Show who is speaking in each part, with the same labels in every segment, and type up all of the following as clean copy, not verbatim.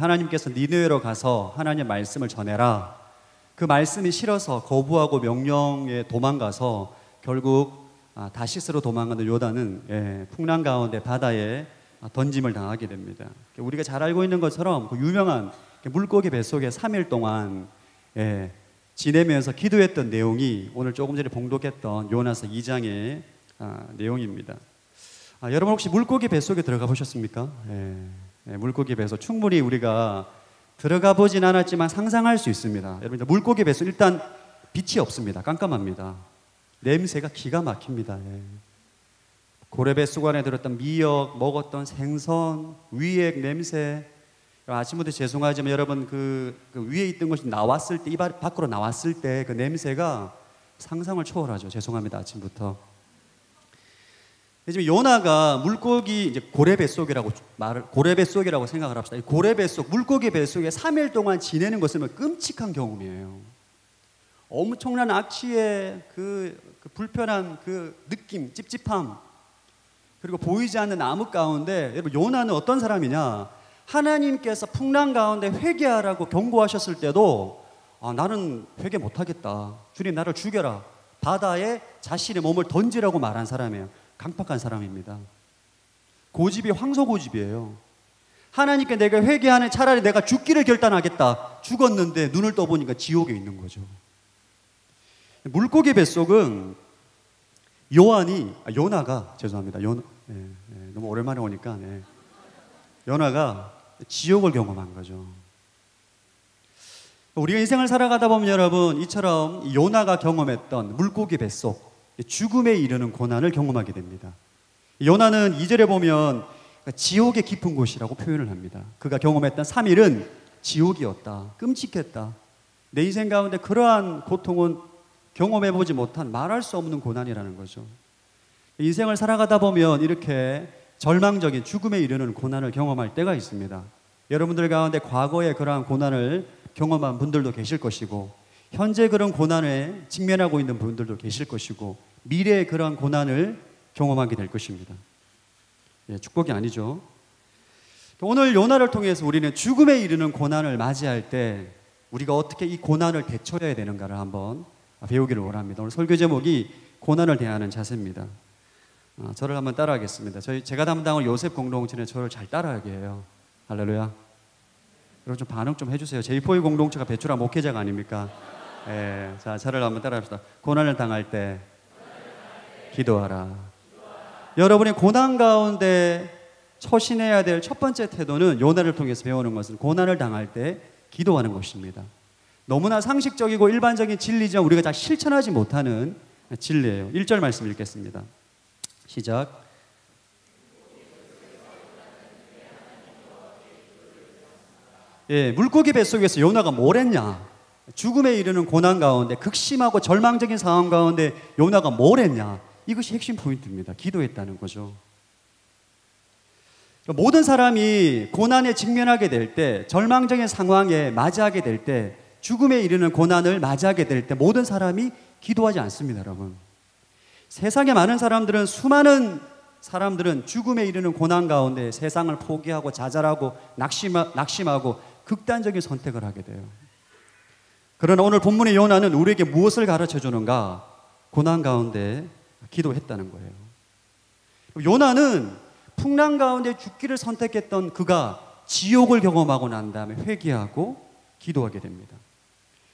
Speaker 1: 하나님께서 니느웨로 가서 하나님의 말씀을 전해라. 그 말씀이 싫어서 거부하고 명령에 도망가서 결국 다시스로 도망가는 요단은 풍랑 가운데 바다에 던짐을 당하게 됩니다. 우리가 잘 알고 있는 것처럼 그 유명한 물고기 뱃속에 3일 동안 지내면서 기도했던 내용이 오늘 조금 전에 봉독했던 요나서 2장의 내용입니다. 여러분 혹시 물고기 뱃속에 들어가 보셨습니까? 물고기 뱃속 충분히 우리가 들어가 보진 않았지만 상상할 수 있습니다. 여러분 물고기 뱃속 일단 빛이 없습니다. 깜깜합니다. 냄새가 기가 막힙니다. 고래 뱃속 안에 들었던 미역, 먹었던 생선, 위액 냄새. 아침부터 죄송하지만 여러분 그 위에 있던 것이 나왔을 때, 입 밖으로 나왔을 때 그 냄새가 상상을 초월하죠. 죄송합니다. 아침부터. 지금 요나가 물고기 이제 고래 뱃속이라고 생각을 합시다. 이 고래 뱃속, 물고기 뱃속에 3일 동안 지내는 것은 끔찍한 경험이에요. 엄청난 악취의 그 불편한 그 느낌, 찝찝함, 그리고 보이지 않는 암흑 가운데 여러분 요나는 어떤 사람이냐? 하나님께서 풍랑 가운데 회개하라고 경고하셨을 때도 나는 회개 못하겠다. 주님 나를 죽여라. 바다에 자신의 몸을 던지라고 말한 사람이에요. 강팍한 사람입니다. 고집이 황소고집이에요. 하나님께 내가 회개하는 차라리 내가 죽기를 결단하겠다. 죽었는데 눈을 떠보니까 지옥에 있는 거죠. 물고기 뱃속은 요나가 너무 오랜만에 오니까 요나가 지옥을 경험한 거죠. 우리가 인생을 살아가다 보면 여러분 이처럼 요나가 경험했던 물고기 뱃속 죽음에 이르는 고난을 경험하게 됩니다. 요나는 2절에 보면 지옥의 깊은 곳이라고 표현을 합니다. 그가 경험했던 3일은 지옥이었다. 끔찍했다. 내 인생 가운데 그러한 고통은 경험해보지 못한 말할 수 없는 고난이라는 거죠. 인생을 살아가다 보면 이렇게 절망적인 죽음에 이르는 고난을 경험할 때가 있습니다. 여러분들 가운데 과거에 그러한 고난을 경험한 분들도 계실 것이고 현재 그런 고난에 직면하고 있는 분들도 계실 것이고 미래에 그러한 고난을 경험하게 될 것입니다. 축복이 아니죠. 오늘 요나를 통해서 우리는 죽음에 이르는 고난을 맞이할 때 우리가 어떻게 이 고난을 대처해야 되는가를 한번 배우기를 원합니다. 오늘 설교 제목이 고난을 대하는 자세입니다. 저를 한번 따라하겠습니다. 제가 담당할 요셉 공동체는 저를 잘 따라하게 해요. 할렐루야. 여러분 좀 반응 좀 해주세요. 제2포의 공동체가 배출한 목회자가 아닙니까? 자, 저를 한번 따라합시다. 고난을 당할 때 기도하라. 여러분이 고난 가운데 처신해야 될 첫 번째 태도는 요나를 통해서 배우는 것은 고난을 당할 때 기도하는 것입니다. 너무나 상식적이고 일반적인 진리지만 우리가 다 실천하지 못하는 진리예요. 1절 말씀 읽겠습니다. 시작. 물고기 뱃속에서 요나가 뭘 했냐? 죽음에 이르는 고난 가운데 극심하고 절망적인 상황 가운데 요나가 뭘 했냐? 이것이 핵심 포인트입니다. 기도했다는 거죠. 모든 사람이 고난에 직면하게 될 때, 절망적인 상황에 맞이하게 될 때, 죽음에 이르는 고난을 맞이하게 될 때 모든 사람이 기도하지 않습니다, 여러분. 세상에 많은 사람들은, 수많은 사람들은 죽음에 이르는 고난 가운데 세상을 포기하고 좌절하고 낙심하고 극단적인 선택을 하게 돼요. 그러나 오늘 본문의 요나는 우리에게 무엇을 가르쳐 주는가? 고난 가운데 기도했다는 거예요. 요나는 풍랑 가운데 죽기를 선택했던 그가 지옥을 경험하고 난 다음에 회개하고 기도하게 됩니다.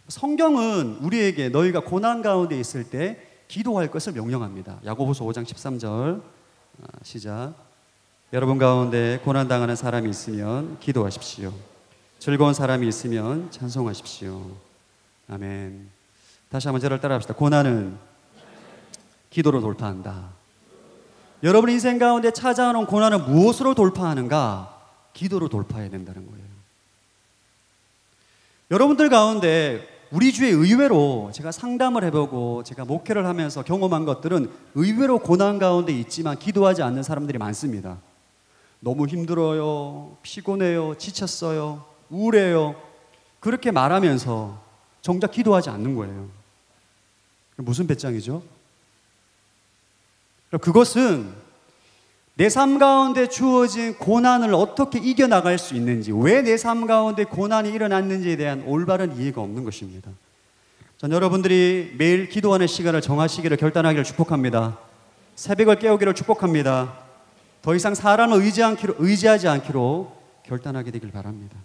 Speaker 1: 성경은 우리에게 너희가 고난 가운데 있을 때 기도할 것을 명령합니다. 야고보서 5장 13절 시작. 여러분 가운데 고난당하는 사람이 있으면 기도하십시오. 즐거운 사람이 있으면 찬송하십시오. 아멘. 다시 한번 저를 따라합시다. 고난은 기도로 돌파한다. 여러분 인생 가운데 찾아오는 고난은 무엇으로 돌파하는가? 기도로 돌파해야 된다는 거예요. 여러분들 가운데 우리 주에 의외로 제가 상담을 해보고 제가 목회를 하면서 경험한 것들은 의외로 고난 가운데 있지만 기도하지 않는 사람들이 많습니다. 너무 힘들어요, 피곤해요, 지쳤어요, 우울해요. 그렇게 말하면서 정작 기도하지 않는 거예요. 무슨 배짱이죠? 그것은 내 삶 가운데 주어진 고난을 어떻게 이겨나갈 수 있는지, 왜 내 삶 가운데 고난이 일어났는지에 대한 올바른 이해가 없는 것입니다. 전 여러분들이 매일 기도하는 시간을 정하시기를 결단하기를 축복합니다. 새벽을 깨우기를 축복합니다. 더 이상 사람을 의지하지 않기로 결단하게 되길 바랍니다.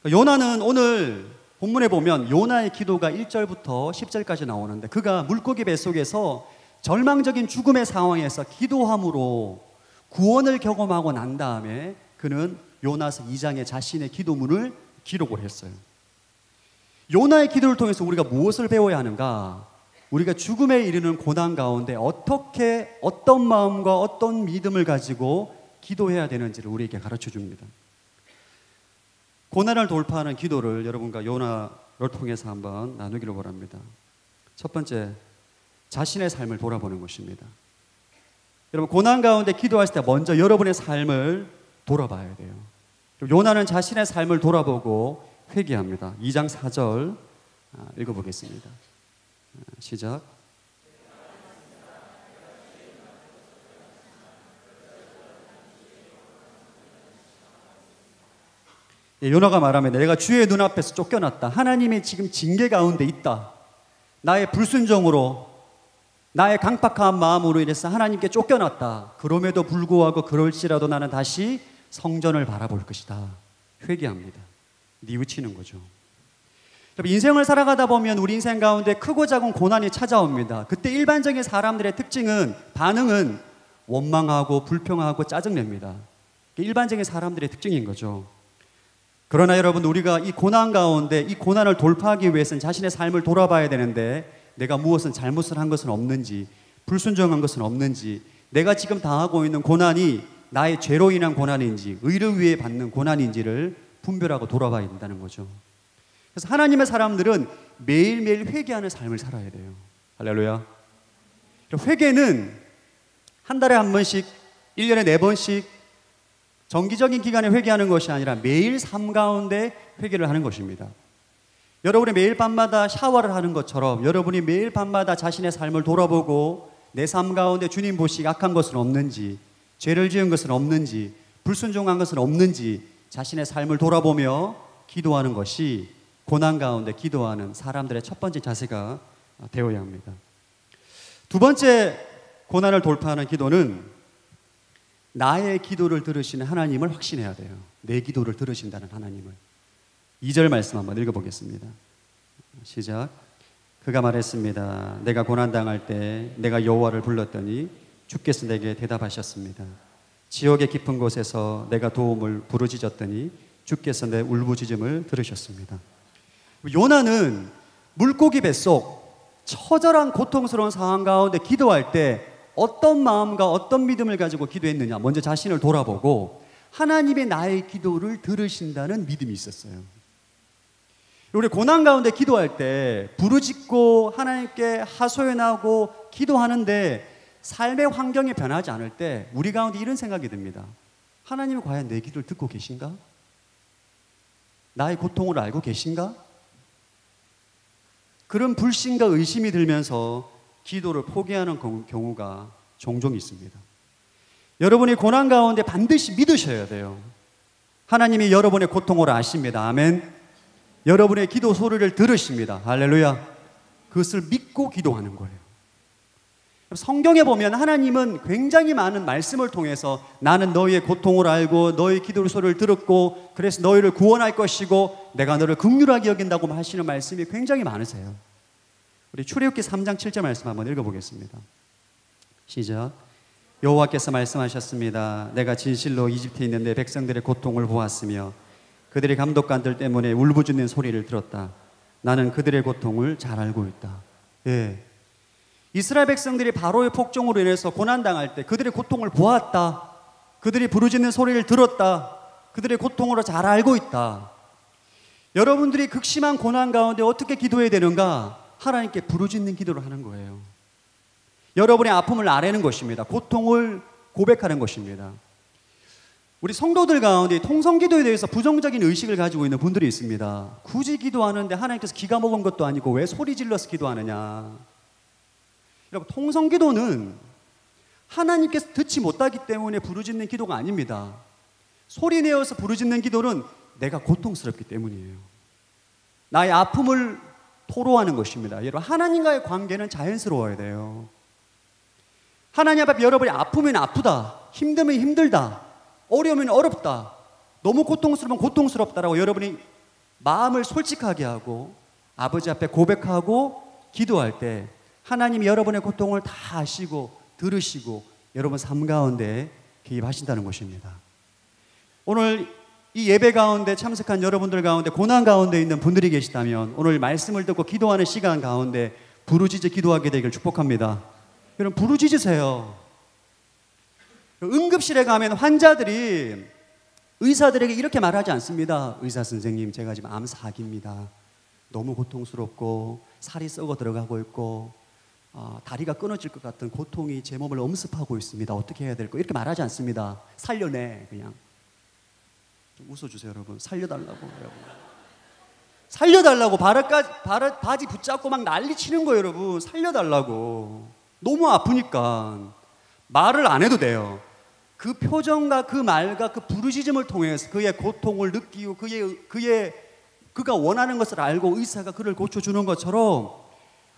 Speaker 1: 요나는 오늘 본문에 보면 요나의 기도가 1절부터 10절까지 나오는데, 그가 물고기 뱃속에서 절망적인 죽음의 상황에서 기도함으로 구원을 경험하고 난 다음에 그는 요나서 2장에 자신의 기도문을 기록을 했어요. 요나의 기도를 통해서 우리가 무엇을 배워야 하는가? 우리가 죽음에 이르는 고난 가운데 어떻게, 어떤 마음과 어떤 믿음을 가지고 기도해야 되는지를 우리에게 가르쳐 줍니다. 고난을 돌파하는 기도를 여러분과 요나를 통해서 한번 나누기를 원합니다. 첫 번째, 자신의 삶을 돌아보는 것입니다. 여러분, 고난 가운데 기도하실 때 먼저 여러분의 삶을 돌아봐야 돼요. 요나는 자신의 삶을 돌아보고 회개합니다. 2장 4절 읽어보겠습니다. 시작. 요나가 말합니다. 내가 주의 눈앞에서 쫓겨났다. 하나님의 지금 징계 가운데 있다. 나의 불순종으로, 나의 강팍한 마음으로 인해서 하나님께 쫓겨났다. 그럼에도 불구하고 그럴지라도 나는 다시 성전을 바라볼 것이다. 회개합니다. 뉘우치는 거죠. 인생을 살아가다 보면 우리 인생 가운데 크고 작은 고난이 찾아옵니다. 그때 일반적인 사람들의 반응은 원망하고 불평하고 짜증냅니다. 일반적인 사람들의 특징인 거죠. 그러나 여러분, 우리가 이 고난 가운데 이 고난을 돌파하기 위해서는 자신의 삶을 돌아봐야 되는데, 내가 무엇은 잘못을 한 것은 없는지, 불순종한 것은 없는지, 내가 지금 당하고 있는 고난이 나의 죄로 인한 고난인지 의를 위해 받는 고난인지를 분별하고 돌아봐야 된다는 거죠. 그래서 하나님의 사람들은 매일매일 회개하는 삶을 살아야 돼요. 할렐루야. 회개는 한 달에 한 번씩, 1년에 4번씩 정기적인 기간에 회개하는 것이 아니라 매일 삶 가운데 회개를 하는 것입니다. 여러분이 매일 밤마다 샤워를 하는 것처럼 여러분이 매일 밤마다 자신의 삶을 돌아보고 내 삶 가운데 주님 보시기 악한 것은 없는지, 죄를 지은 것은 없는지, 불순종한 것은 없는지 자신의 삶을 돌아보며 기도하는 것이 고난 가운데 기도하는 사람들의 첫 번째 자세가 되어야 합니다. 두 번째, 고난을 돌파하는 기도는 나의 기도를 들으시는 하나님을 확신해야 돼요. 내 기도를 들으신다는 하나님을. 2절 말씀 한번 읽어보겠습니다. 시작. 그가 말했습니다. 내가 고난당할 때 내가 여호와를 불렀더니 주께서 내게 대답하셨습니다. 지옥의 깊은 곳에서 내가 도움을 부르짖었더니 주께서 내 울부짖음을 들으셨습니다. 요나는 물고기 뱃속 처절한 고통스러운 상황 가운데 기도할 때 어떤 마음과 어떤 믿음을 가지고 기도했느냐, 먼저 자신을 돌아보고 하나님의 나의 기도를 들으신다는 믿음이 있었어요. 우리 고난 가운데 기도할 때 부르짖고 하나님께 하소연하고 기도하는데 삶의 환경이 변하지 않을 때 우리 가운데 이런 생각이 듭니다. 하나님이 과연 내 기도를 듣고 계신가? 나의 고통을 알고 계신가? 그런 불신과 의심이 들면서 기도를 포기하는 경우가 종종 있습니다. 여러분이 고난 가운데 반드시 믿으셔야 돼요. 하나님이 여러분의 고통을 아십니다. 아멘. 여러분의 기도 소리를 들으십니다. 할렐루야. 그것을 믿고 기도하는 거예요. 성경에 보면 하나님은 굉장히 많은 말씀을 통해서 나는 너희의 고통을 알고 너희 기도 소리를 들었고 그래서 너희를 구원할 것이고 내가 너를 긍휼하게 여긴다고 하시는 말씀이 굉장히 많으세요. 우리 출애굽기 3장 7절 말씀 한번 읽어보겠습니다. 시작. 여호와께서 말씀하셨습니다. 내가 진실로 이집트에 있는 내 백성들의 고통을 보았으며 그들의 감독관들 때문에 울부짖는 소리를 들었다. 나는 그들의 고통을 잘 알고 있다. 예. 이스라엘 백성들이 바로의 폭정으로 인해서 고난당할 때 그들의 고통을 보았다. 그들이 부르짖는 소리를 들었다. 그들의 고통으로 잘 알고 있다. 여러분들이 극심한 고난 가운데 어떻게 기도해야 되는가? 하나님께 부르짖는 기도를 하는 거예요. 여러분의 아픔을 아뢰는 것입니다. 고통을 고백하는 것입니다. 우리 성도들 가운데 통성기도에 대해서 부정적인 의식을 가지고 있는 분들이 있습니다. 굳이 기도하는데 하나님께서 기가 먹은 것도 아니고 왜 소리 질러서 기도하느냐. 여러분, 통성기도는 하나님께서 듣지 못하기 때문에 부르짖는 기도가 아닙니다. 소리내어서 부르짖는 기도는 내가 고통스럽기 때문이에요. 나의 아픔을 토로하는 것입니다. 여러분, 하나님과의 관계는 자연스러워야 돼요. 하나님 앞에 여러분이 아프면 아프다, 힘들면 힘들다, 어려우면 어렵다, 너무 고통스러우면 고통스럽다라고 여러분이 마음을 솔직하게 하고 아버지 앞에 고백하고 기도할 때 하나님이 여러분의 고통을 다 아시고 들으시고 여러분 삶 가운데 개입하신다는 것입니다. 오늘 이 예배 가운데 참석한 여러분들 가운데 고난 가운데 있는 분들이 계시다면 오늘 말씀을 듣고 기도하는 시간 가운데 부르짖어 기도하게 되길 축복합니다. 여러분, 부르짖으세요. 응급실에 가면 환자들이 의사들에게 이렇게 말하지 않습니다. 의사 선생님, 제가 지금 암사기입니다. 너무 고통스럽고 살이 썩어 들어가고 있고 다리가 끊어질 것 같은 고통이 제 몸을 엄습하고 있습니다. 어떻게 해야 될까? 이렇게 말하지 않습니다. 살려내, 그냥. 좀 웃어주세요, 여러분. 살려달라고, 여러분. 살려달라고 바지 붙잡고 막 난리 치는 거예요, 여러분. 살려달라고. 너무 아프니까 말을 안 해도 돼요. 그 표정과 그 말과 그 부르짖음을 통해서 그의 고통을 느끼고 그가 원하는 것을 알고 의사가 그를 고쳐주는 것처럼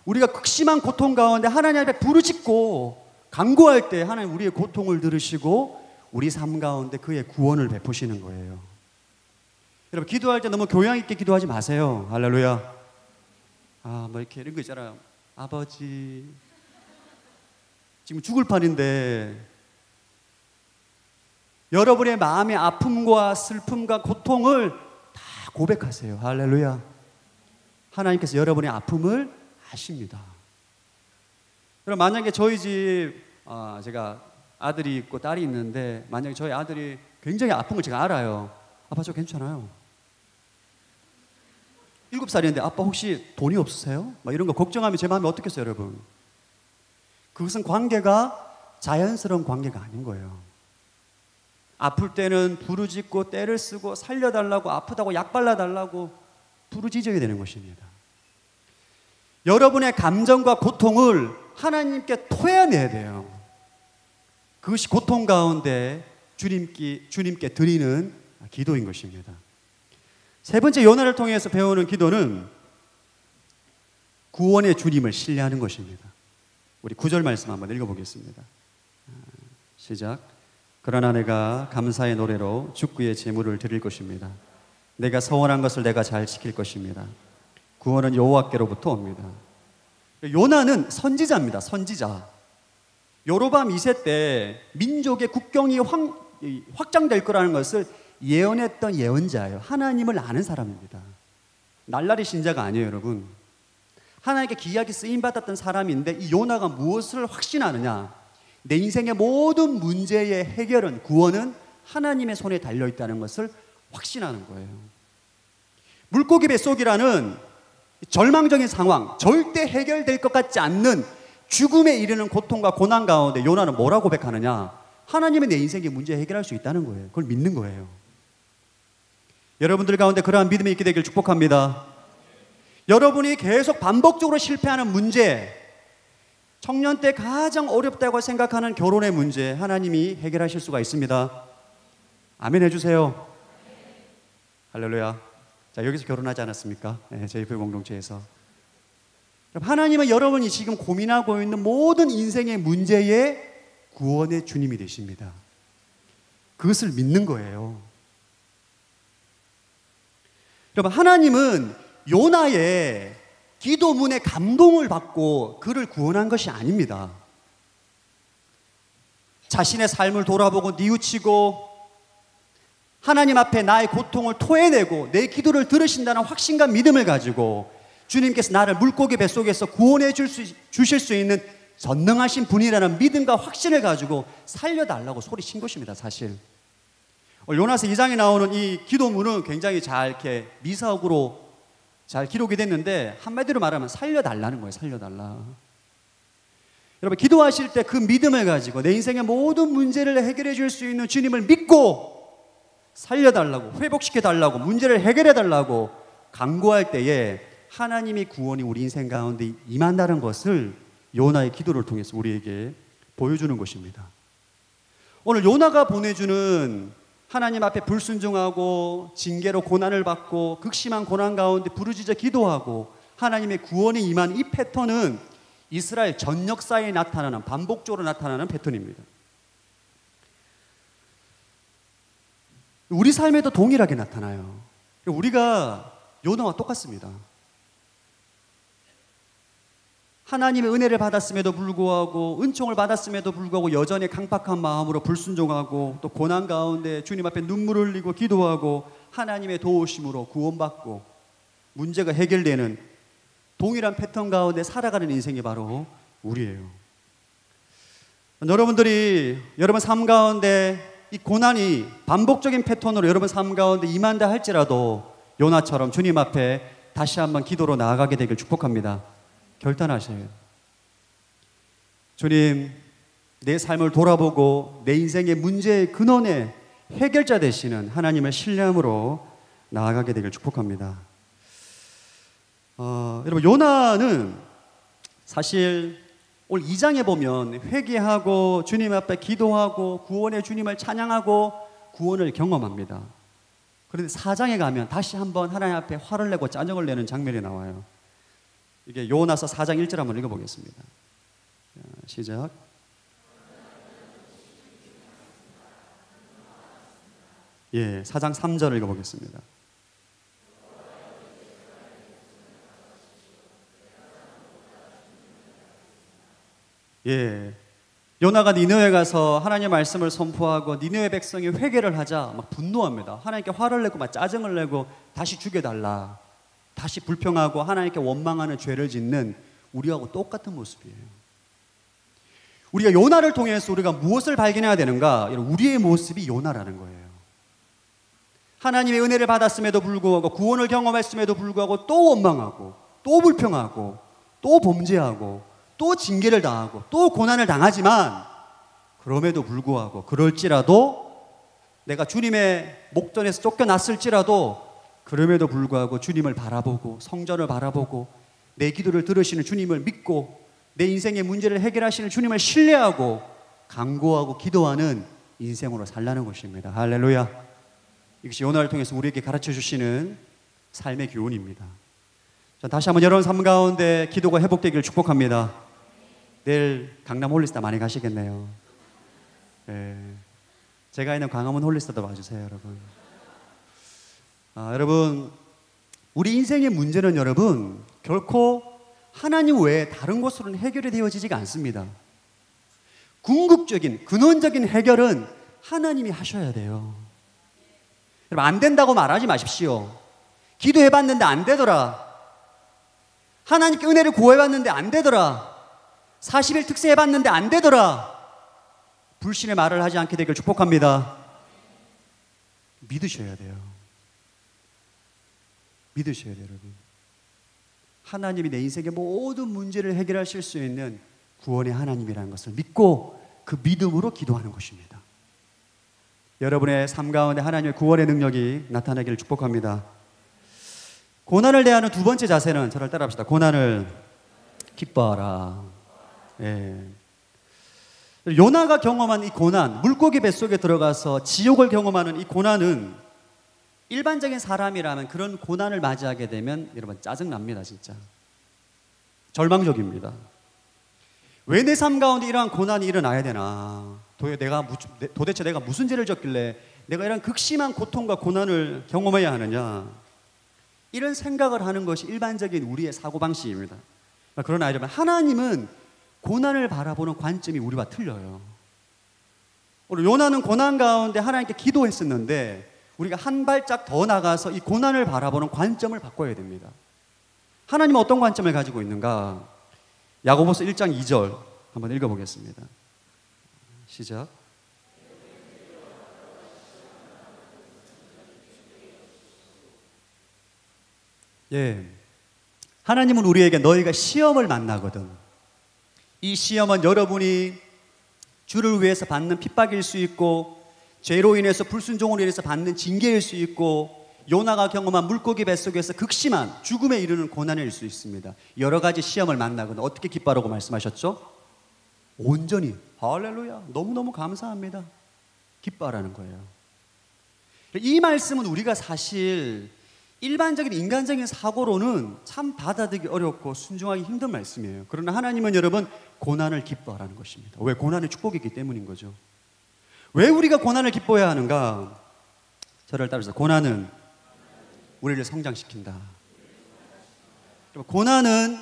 Speaker 1: 우리가 극심한 고통 가운데 하나님 앞에 부르짖고 간구할 때 하나님 우리의 고통을 들으시고 우리 삶 가운데 그의 구원을 베푸시는 거예요. 여러분, 기도할 때 너무 교양 있게 기도하지 마세요. 할렐루야. 뭐 이렇게 이런 거 있잖아요. 아버지, 지금 죽을 판인데 여러분의 마음의 아픔과 슬픔과 고통을 다 고백하세요. 할렐루야. 하나님께서 여러분의 아픔을 아십니다. 그럼 만약에 저희 집 제가 아들이 있고 딸이 있는데 만약에 저희 아들이 굉장히 아픈 걸 제가 알아요. 아빠, 저 괜찮아요. 7살인데 아빠 혹시 돈이 없으세요? 막 이런 거 걱정하면 제 마음이 어떻겠어요, 여러분? 그것은 관계가 자연스러운 관계가 아닌 거예요. 아플 때는 부르짖고 떼를 쓰고 살려달라고, 아프다고 약 발라달라고 부르짖어야 되는 것입니다. 여러분의 감정과 고통을 하나님께 토해내야 돼요. 그것이 고통 가운데 주님께 드리는 기도인 것입니다. 세 번째, 요나를 통해서 배우는 기도는 구원의 주님을 신뢰하는 것입니다. 우리 9절 말씀 한번 읽어보겠습니다. 시작. 그러나 내가 감사의 노래로 죽구의 제물을 드릴 것입니다. 내가 서원한 것을 내가 잘 지킬 것입니다. 구원은 여호와께로부터 옵니다. 요나는 선지자입니다. 선지자. 여로보암 2세 때 민족의 국경이 확장될 거라는 것을 예언했던 예언자예요. 하나님을 아는 사람입니다. 날라리 신자가 아니에요, 여러분. 하나님께 귀하게 쓰임받았던 사람인데 이 요나가 무엇을 확신하느냐? 내 인생의 모든 문제의 해결은, 구원은 하나님의 손에 달려있다는 것을 확신하는 거예요. 물고기 뱃속이라는 절망적인 상황, 절대 해결될 것 같지 않는 죽음에 이르는 고통과 고난 가운데 요나는 뭐라고 고백하느냐? 하나님의 내 인생의 문제 해결할 수 있다는 거예요. 그걸 믿는 거예요. 여러분들 가운데 그러한 믿음이 있게 되길 축복합니다. 여러분이 계속 반복적으로 실패하는 문제, 청년 때 가장 어렵다고 생각하는 결혼의 문제, 하나님이 해결하실 수가 있습니다. 아멘 해주세요. 할렐루야. 자, 여기서 결혼하지 않았습니까? 네, 저희 공동체에서. 하나님은 여러분이 지금 고민하고 있는 모든 인생의 문제의 구원의 주님이 되십니다. 그것을 믿는 거예요. 여러분, 하나님은 요나의 기도문에 감동을 받고 그를 구원한 것이 아닙니다. 자신의 삶을 돌아보고 뉘우치고 하나님 앞에 나의 고통을 토해내고 내 기도를 들으신다는 확신과 믿음을 가지고 주님께서 나를 물고기 뱃속에서 구원해 주실 수 있는 전능하신 분이라는 믿음과 확신을 가지고 살려달라고 소리친 것입니다, 사실. 요나서 2장에 나오는 이 기도문은 굉장히 잘 이렇게 미사역으로 잘 기록이 됐는데 한마디로 말하면 살려달라는 거예요. 살려달라. 여러분, 기도하실 때 그 믿음을 가지고 내 인생의 모든 문제를 해결해 줄 수 있는 주님을 믿고 살려달라고, 회복시켜달라고, 문제를 해결해달라고 간구할 때에 하나님의 구원이 우리 인생 가운데 임한다는 것을 요나의 기도를 통해서 우리에게 보여주는 것입니다. 오늘 요나가 보내주는 하나님 앞에 불순종하고 징계로 고난을 받고 극심한 고난 가운데 부르짖어 기도하고 하나님의 구원이 임한 이 패턴은 이스라엘 전 역사에 나타나는, 반복적으로 나타나는 패턴입니다. 우리 삶에도 동일하게 나타나요. 우리가 요나와 똑같습니다. 하나님의 은혜를 받았음에도 불구하고, 은총을 받았음에도 불구하고 여전히 강팍한 마음으로 불순종하고, 또 고난 가운데 주님 앞에 눈물을 흘리고 기도하고 하나님의 도우심으로 구원받고 문제가 해결되는 동일한 패턴 가운데 살아가는 인생이 바로 우리예요. 여러분들이 여러분 삶 가운데 이 고난이 반복적인 패턴으로 여러분 삶 가운데 임한다 할지라도 요나처럼 주님 앞에 다시 한번 기도로 나아가게 되길 축복합니다. 결단하세요. 주님, 내 삶을 돌아보고 내 인생의 문제의 근원의 해결자 되시는 하나님을 신뢰함으로 나아가게 되길 축복합니다. 여러분, 요나는 사실 오늘 2장에 보면 회개하고 주님 앞에 기도하고 구원의 주님을 찬양하고 구원을 경험합니다. 그런데 4장에 가면 다시 한번 하나님 앞에 화를 내고 짜증을 내는 장면이 나와요. 이게 요나서 4장 1절 한번 읽어보겠습니다. 자, 시작. 예, 4장 3절 읽어보겠습니다. 예, 요나가 니느웨 가서 하나님의 말씀을 선포하고 니느웨 백성이 회개를 하자 막 분노합니다. 하나님께 화를 내고 막 짜증을 내고 다시 죽여달라, 다시 불평하고 하나님께 원망하는 죄를 짓는 우리하고 똑같은 모습이에요. 우리가 요나를 통해서 우리가 무엇을 발견해야 되는가? 우리의 모습이 요나라는 거예요. 하나님의 은혜를 받았음에도 불구하고 구원을 경험했음에도 불구하고 또 원망하고 또 불평하고 또 범죄하고 또 징계를 당하고 또 고난을 당하지만 그럼에도 불구하고 그럴지라도 내가 주님의 목전에서 쫓겨났을지라도 그럼에도 불구하고 주님을 바라보고 성전을 바라보고 내 기도를 들으시는 주님을 믿고 내 인생의 문제를 해결하시는 주님을 신뢰하고 간구하고 기도하는 인생으로 살라는 것입니다. 할렐루야. 이것이 요나를 통해서 우리에게 가르쳐 주시는 삶의 교훈입니다. 자, 다시 한번 여러분 삶 가운데 기도가 회복되기를 축복합니다. 내일 강남 홀리스타 많이 가시겠네요. 네. 제가 있는 광화문 홀리스타도 와주세요, 여러분. 여러분, 우리 인생의 문제는 여러분 결코 하나님 외에 다른 곳으로는 해결이 되어지지가 않습니다. 궁극적인 근원적인 해결은 하나님이 하셔야 돼요. 여러분, 안 된다고 말하지 마십시오. 기도해봤는데 안 되더라, 하나님께 은혜를 구해봤는데 안 되더라, 40일 특세 해봤는데 안 되더라, 불신의 말을 하지 않게 되길 축복합니다. 믿으셔야 돼요. 믿으셔야 돼요, 여러분. 하나님이 내 인생의 모든 문제를 해결하실 수 있는 구원의 하나님이라는 것을 믿고 그 믿음으로 기도하는 것입니다. 여러분의 삶 가운데 하나님의 구원의 능력이 나타나기를 축복합니다. 고난을 대하는 두 번째 자세는, 저를 따라합시다. 고난을 기뻐하라. 예. 요나가 경험한 이 고난, 물고기 뱃속에 들어가서 지옥을 경험하는 이 고난은 일반적인 사람이라면 그런 고난을 맞이하게 되면 여러분 짜증납니다. 진짜 절망적입니다. 왜 내 삶 가운데 이러한 고난이 일어나야 되나, 도대체 내가 무슨 죄를 졌길래 내가 이런 극심한 고통과 고난을 경험해야 하느냐, 이런 생각을 하는 것이 일반적인 우리의 사고방식입니다. 그러나 여러분, 하나님은 고난을 바라보는 관점이 우리와 틀려요. 오늘 요나는 고난 가운데 하나님께 기도했었는데 우리가 한 발짝 더 나가서 이 고난을 바라보는 관점을 바꿔야 됩니다. 하나님은 어떤 관점을 가지고 있는가? 야고보서 1장 2절 한번 읽어보겠습니다. 시작. 예, 하나님은 우리에게 너희가 시험을 만나거든, 이 시험은 여러분이 주를 위해서 받는 핍박일 수 있고, 죄로 인해서 불순종으로 인해서 받는 징계일 수 있고, 요나가 경험한 물고기 뱃속에서 극심한 죽음에 이르는 고난일 수 있습니다. 여러 가지 시험을 만나거든. 어떻게 기뻐하라고 말씀하셨죠? 온전히 할렐루야 너무너무 감사합니다 기뻐하라는 거예요. 이 말씀은 우리가 사실 일반적인 인간적인 사고로는 참 받아들이기 어렵고 순종하기 힘든 말씀이에요. 그러나 하나님은 여러분 고난을 기뻐하라는 것입니다. 왜? 고난의 축복이기 때문인 거죠. 왜 우리가 고난을 기뻐해야 하는가? 저를 따라서 고난은 우리를 성장시킨다. 고난은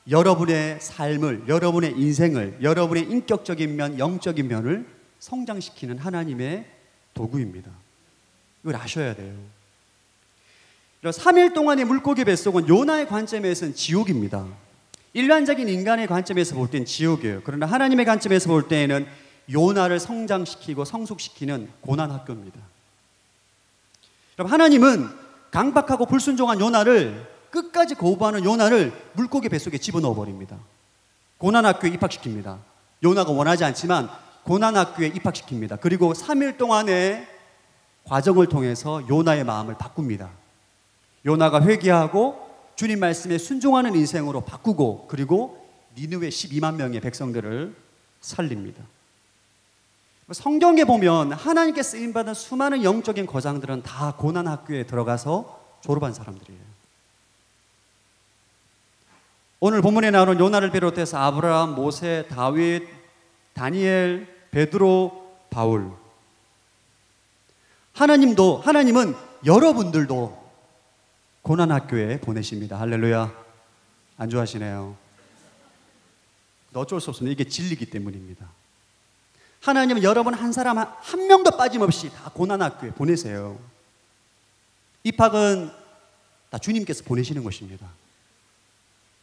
Speaker 1: 여러분의 삶을, 여러분의 인생을, 여러분의 인격적인 면, 영적인 면을 성장시키는 하나님의 도구입니다. 이걸 아셔야 돼요. 3일 동안의 물고기 뱃속은 요나의 관점에서는 지옥입니다. 일반적인 인간의 관점에서 볼 때는 지옥이에요. 그러나 하나님의 관점에서 볼 때에는 요나를 성장시키고 성숙시키는 고난 학교입니다. 여러분, 하나님은 강박하고 불순종한 요나를 끝까지 거부하는 요나를 물고기 뱃속에 집어넣어 버립니다. 고난 학교에 입학시킵니다. 요나가 원하지 않지만 고난 학교에 입학시킵니다. 그리고 3일 동안의 과정을 통해서 요나의 마음을 바꿉니다. 요나가 회개하고 주님 말씀에 순종하는 인생으로 바꾸고 그리고 니느웨 12만 명의 백성들을 살립니다. 성경에 보면 하나님께 쓰임받은 수많은 영적인 거장들은 다 고난 학교에 들어가서 졸업한 사람들이에요. 오늘 본문에 나오는 요나를 비롯해서 아브라함, 모세, 다윗, 다니엘, 베드로, 바울. 하나님은 여러분들도 고난 학교에 보내십니다. 할렐루야. 안 좋아하시네요. 어쩔 수 없습니다. 이게 진리이기 때문입니다. 하나님은 여러분 한 사람 한 명도 빠짐없이 다 고난 학교에 보내세요. 입학은 다 주님께서 보내시는 것입니다.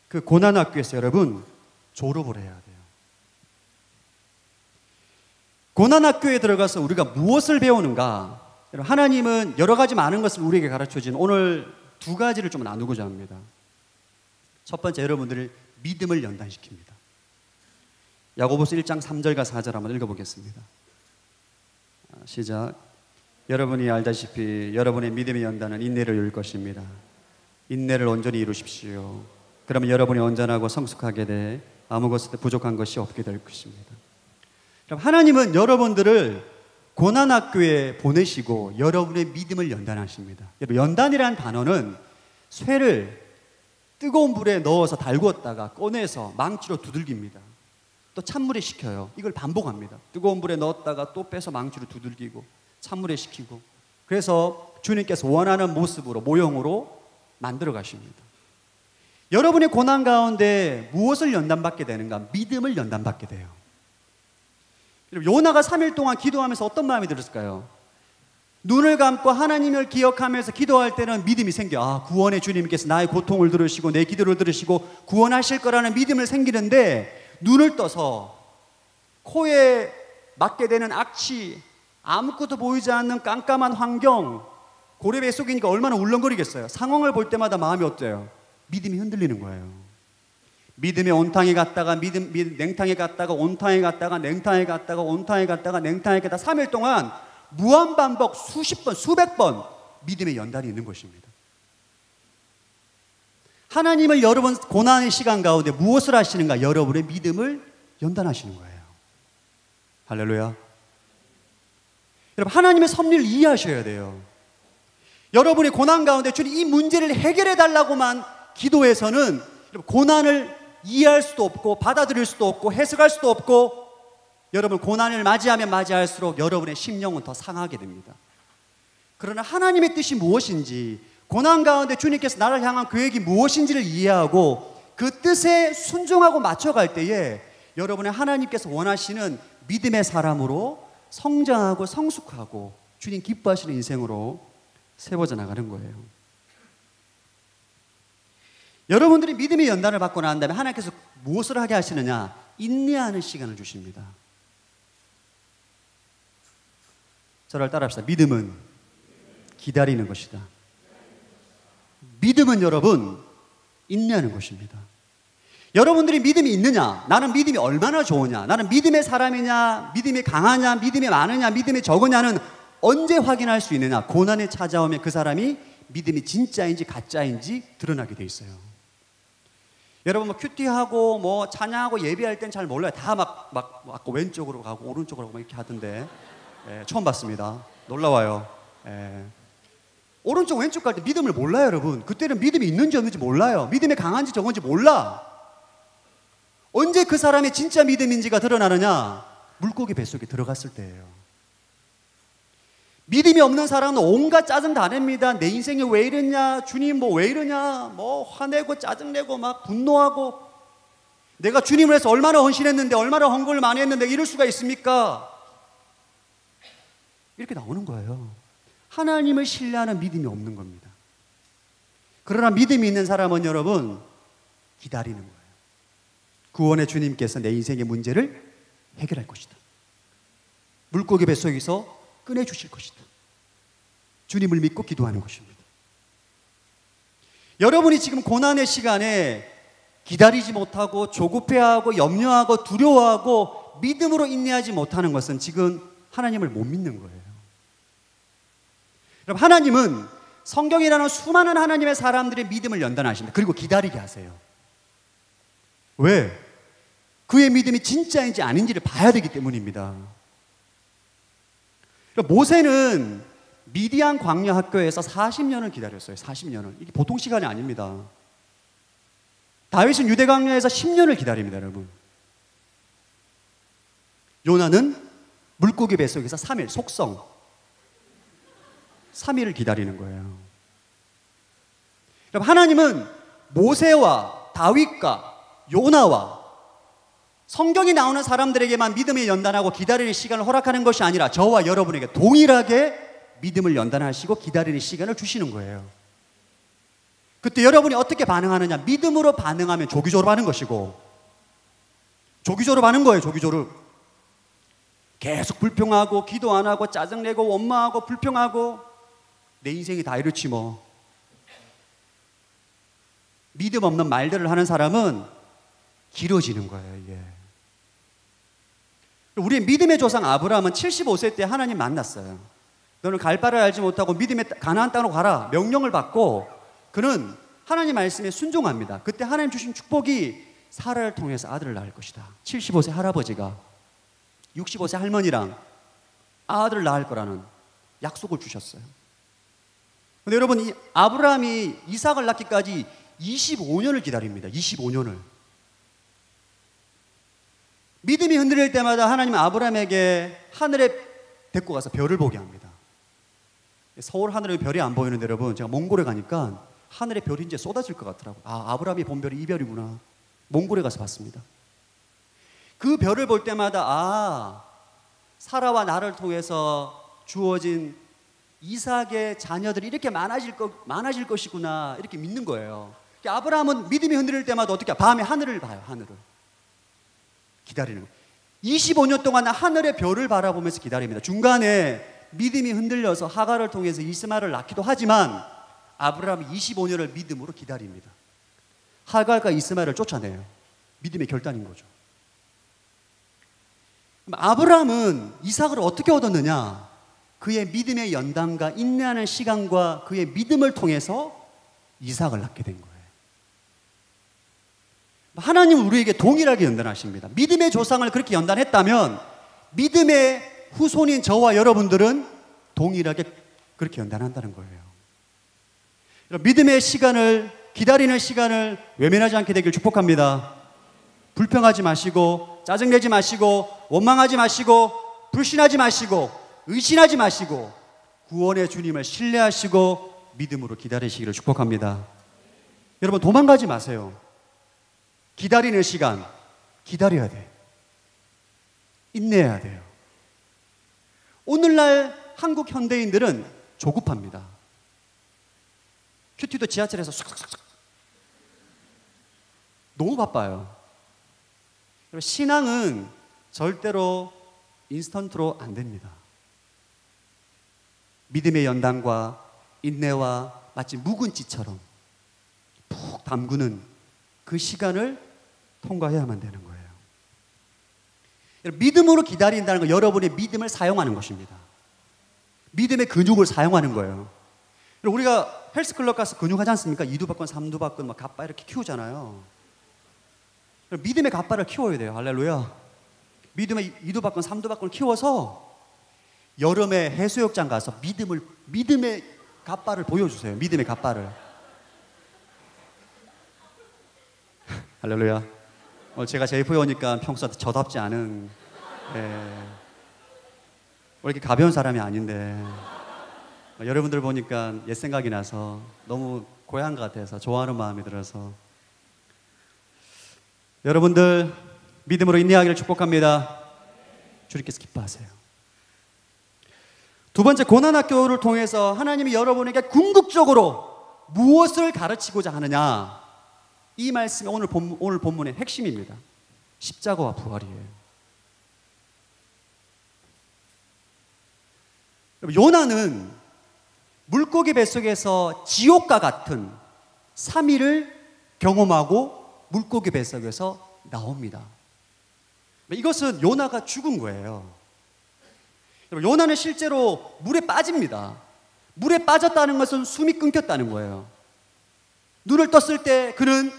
Speaker 1: 그 고난 학교에서 여러분 졸업을 해야 돼요. 고난 학교에 들어가서 우리가 무엇을 배우는가? 하나님은 여러 가지 많은 것을 우리에게 가르쳐 주는 오늘 두 가지를 좀 나누고자 합니다. 첫 번째, 여러분들을 믿음을 연단시킵니다. 야고보서 1장 3절과 4절 한번 읽어보겠습니다. 시작. 여러분이 알다시피 여러분의 믿음의 연단은 인내를 이룰 것입니다. 인내를 온전히 이루십시오. 그러면 여러분이 온전하고 성숙하게 돼 아무것도 부족한 것이 없게 될 것입니다. 그럼 하나님은 여러분들을 고난학교에 보내시고 여러분의 믿음을 연단하십니다. 연단이라는 단어는 쇠를 뜨거운 불에 넣어서 달구었다가 꺼내서 망치로 두들깁니다. 또 찬물에 식혀요. 이걸 반복합니다. 뜨거운 불에 넣었다가 또 빼서 망치로 두들기고 찬물에 식히고, 그래서 주님께서 원하는 모습으로, 모형으로 만들어 가십니다. 여러분의 고난 가운데 무엇을 연단받게 되는가? 믿음을 연단받게 돼요. 요나가 3일 동안 기도하면서 어떤 마음이 들었을까요? 눈을 감고 하나님을 기억하면서 기도할 때는 믿음이 생겨. 구원의 주님께서 나의 고통을 들으시고 내 기도를 들으시고 구원하실 거라는 믿음을 생기는데, 눈을 떠서 코에 맞게 되는 악취, 아무것도 보이지 않는 깜깜한 환경, 고래 뱃속이니까 얼마나 울렁거리겠어요. 상황을 볼 때마다 마음이 어때요? 믿음이 흔들리는 거예요. 믿음의 온탕에 갔다가 냉탕에 갔다가 온탕에 갔다가 냉탕에 갔다가 온탕에 갔다가 냉탕에 갔다가 3일 동안 무한반복 수십 번 수백 번 믿음의 연단이 있는 것입니다. 하나님을 여러분 고난의 시간 가운데 무엇을 하시는가? 여러분의 믿음을 연단하시는 거예요. 할렐루야. 여러분, 하나님의 섭리를 이해하셔야 돼요. 여러분의 고난 가운데 주님 이 문제를 해결해 달라고만 기도해서는 고난을 이해할 수도 없고 받아들일 수도 없고 해석할 수도 없고, 여러분 고난을 맞이하면 맞이할수록 여러분의 심령은 더 상하게 됩니다. 그러나 하나님의 뜻이 무엇인지, 고난 가운데 주님께서 나를 향한 계획이 무엇인지를 이해하고 그 뜻에 순종하고 맞춰갈 때에 여러분의 하나님께서 원하시는 믿음의 사람으로 성장하고 성숙하고 주님 기뻐하시는 인생으로 세워져 나가는 거예요. 여러분들이 믿음의 연단을 받고 난 다음에 하나님께서 무엇을 하게 하시느냐? 인내하는 시간을 주십니다. 저를 따라합시다. 믿음은 기다리는 것이다. 믿음은 여러분 인내하는 것입니다. 여러분들이 믿음이 있느냐? 나는 믿음이 얼마나 좋으냐? 나는 믿음의 사람이냐? 믿음이 강하냐? 믿음이 많으냐? 믿음이 적으냐는 언제 확인할 수 있느냐? 고난이 찾아오면 그 사람이 믿음이 진짜인지 가짜인지 드러나게 돼 있어요. 여러분 뭐 큐티하고 뭐 찬양하고 예배할 땐 잘 몰라요. 다 막 왼쪽으로 가고 오른쪽으로 가고 막 이렇게 하던데 처음 봤습니다. 놀라워요. 오른쪽 왼쪽 갈 때 믿음을 몰라요, 여러분. 그때는 믿음이 있는지 없는지 몰라요. 믿음이 강한지 적은지 몰라. 언제 그 사람의 진짜 믿음인지가 드러나느냐? 물고기 뱃속에 들어갔을 때예요. 믿음이 없는 사람은 온갖 짜증 다 냅니다. 내 인생이 왜 이러냐? 주님 뭐 왜 이러냐? 뭐 화내고 짜증내고 막 분노하고 내가 주님을 위해서 얼마나 헌신했는데 얼마나 헌금을 많이 했는데 이럴 수가 있습니까? 이렇게 나오는 거예요. 하나님을 신뢰하는 믿음이 없는 겁니다. 그러나 믿음이 있는 사람은 여러분 기다리는 거예요. 구원의 주님께서 내 인생의 문제를 해결할 것이다. 물고기 뱃속에서 꺼내주실 것이다. 주님을 믿고 기도하는 것입니다. 여러분이 지금 고난의 시간에 기다리지 못하고 조급해하고 염려하고 두려워하고 믿음으로 인내하지 못하는 것은 지금 하나님을 못 믿는 거예요. 여러분, 하나님은 성경이라는 수많은 하나님의 사람들의 믿음을 연단하십니다. 그리고 기다리게 하세요. 왜? 그의 믿음이 진짜인지 아닌지를 봐야 되기 때문입니다. 모세는 미디안 광야 학교에서 40년을 기다렸어요. 40년을. 이게 보통 시간이 아닙니다. 다윗은 유대 광야에서 10년을 기다립니다, 여러분. 요나는 물고기 뱃속에서 3일, 속성 3일을 기다리는 거예요. 여러분, 하나님은 모세와 다윗과 요나와 성경이 나오는 사람들에게만 믿음을 연단하고 기다리는 시간을 허락하는 것이 아니라 저와 여러분에게 동일하게 믿음을 연단하시고 기다리는 시간을 주시는 거예요. 그때 여러분이 어떻게 반응하느냐? 믿음으로 반응하면 조기조로 하는 것이고, 조기조로 하는 거예요. 조기조로 계속 불평하고 기도 안 하고 짜증내고 원망하고 불평하고 내 인생이 다 이렇지 뭐. 믿음 없는 말들을 하는 사람은 길어지는 거예요, 이게. 우리의 믿음의 조상 아브라함은 75세 때 하나님 만났어요. 너는 갈 바를 알지 못하고 믿음의 가나안 땅으로 가라 명령을 받고 그는 하나님 말씀에 순종합니다. 그때 하나님 주신 축복이 사라를 통해서 아들을 낳을 것이다. 75세 할아버지가 65세 할머니랑 아들을 낳을 거라는 약속을 주셨어요. 근데 여러분, 이 아브라함이 이삭을 낳기까지 25년을 기다립니다. 25년을. 믿음이 흔들릴 때마다 하나님은 아브라함에게 하늘에 데리고 가서 별을 보게 합니다. 서울 하늘에 별이 안 보이는데 여러분, 제가 몽골에 가니까 하늘에 별이 이제 쏟아질 것 같더라고요. 아, 아브라함이 본 별이 이 별이구나. 몽골에 가서 봤습니다. 그 별을 볼 때마다 아, 사라와 나를 통해서 주어진 이삭의 자녀들이 이렇게 많아질 것이구나 이렇게 믿는 거예요. 그러니까 아브라함은 믿음이 흔들릴 때마다 어떻게 밤에 하늘을 봐요. 하늘을 기다리는 거예요. 25년 동안 하늘의 별을 바라보면서 기다립니다. 중간에 믿음이 흔들려서 하갈을 통해서 이스마엘을 낳기도 하지만 아브라함이 25년을 믿음으로 기다립니다. 하갈과 이스마엘을 쫓아내요. 믿음의 결단인 거죠. 아브라함은 이삭을 어떻게 얻었느냐? 그의 믿음의 연단과 인내하는 시간과 그의 믿음을 통해서 이삭을 낳게 된 거예요. 하나님은 우리에게 동일하게 연단하십니다. 믿음의 조상을 그렇게 연단했다면 믿음의 후손인 저와 여러분들은 동일하게 그렇게 연단한다는 거예요. 믿음의 시간을, 기다리는 시간을 외면하지 않게 되길 축복합니다. 불평하지 마시고 짜증내지 마시고 원망하지 마시고 불신하지 마시고 의심하지 마시고 구원의 주님을 신뢰하시고 믿음으로 기다리시기를 축복합니다. 여러분, 도망가지 마세요. 기다리는 시간 기다려야 돼. 인내해야 돼요. 오늘날 한국 현대인들은 조급합니다. 큐티도 지하철에서 쑥쑥쑥 너무 바빠요. 신앙은 절대로 인스턴트로 안 됩니다. 믿음의 연단과 인내와 마치 묵은지처럼 푹 담그는 그 시간을 통과해야만 되는 거예요. 믿음으로 기다린다는 건 여러분의 믿음을 사용하는 것입니다. 믿음의 근육을 사용하는 거예요. 우리가 헬스클럽 가서 근육 하지 않습니까? 2두 박근, 3두 박근, 막 갑바 이렇게 키우잖아요. 믿음의 갓발을 키워야 돼요. 할렐루야. 믿음의 2도 받건 3도 받건 키워서 여름에 해수욕장 가서 믿음의 갓발을 보여주세요. 믿음의 갓발을. 할렐루야. 제가 제이프에 오니까 평소한테 저답지 않은, 왜 이렇게 가벼운 사람이 아닌데, 여러분들 보니까 옛 생각이 나서 너무 고향 같아서 좋아하는 마음이 들어서, 여러분들 믿음으로 인내하기를 축복합니다. 주님께서 기뻐하세요. 두 번째, 고난학교를 통해서 하나님이 여러분에게 궁극적으로 무엇을 가르치고자 하느냐, 이 말씀이 오늘 본문의 핵심입니다. 십자가와 부활이에요. 요나는 물고기 뱃속에서 지옥과 같은 3일을 경험하고 물고기 뱃속에서 나옵니다. 이것은 요나가 죽은 거예요. 요나는 실제로 물에 빠집니다. 물에 빠졌다는 것은 숨이 끊겼다는 거예요. 눈을 떴을 때 그는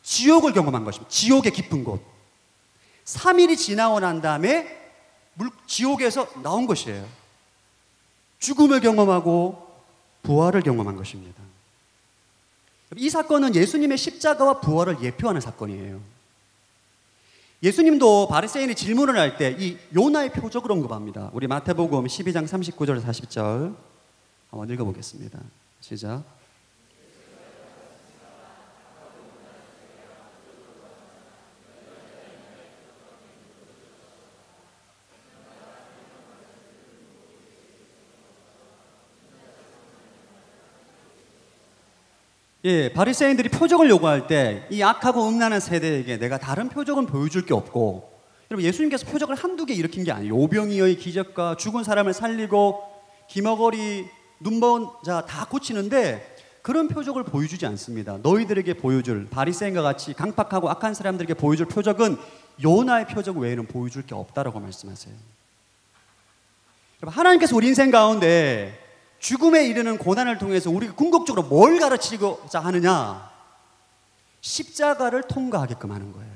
Speaker 1: 지옥을 경험한 것입니다. 지옥의 깊은 곳. 3일이 지나고 난 다음에 지옥에서 나온 것이에요. 죽음을 경험하고 부활을 경험한 것입니다. 이 사건은 예수님의 십자가와 부활을 예표하는 사건이에요. 예수님도 바리새인이 질문을 할 때 이 요나의 표적을 언급합니다. 우리 마태복음 12장 39절 40절 한번 읽어보겠습니다. 시작. 바리새인들이 표적을 요구할 때 이 악하고 음란한 세대에게 내가 다른 표적은 보여줄 게 없고, 여러분 예수님께서 표적을 한두 개 일으킨 게 아니에요. 오병이어의 기적과 죽은 사람을 살리고 기머거리 눈먼 자 다 고치는데 그런 표적을 보여주지 않습니다. 너희들에게 보여줄, 바리새인과 같이 강팍하고 악한 사람들에게 보여줄 표적은 요나의 표적 외에는 보여줄 게 없다라고 말씀하세요. 여러분, 하나님께서 우리 인생 가운데 죽음에 이르는 고난을 통해서 우리가 궁극적으로 뭘 가르치고자 하느냐? 십자가를 통과하게끔 하는 거예요.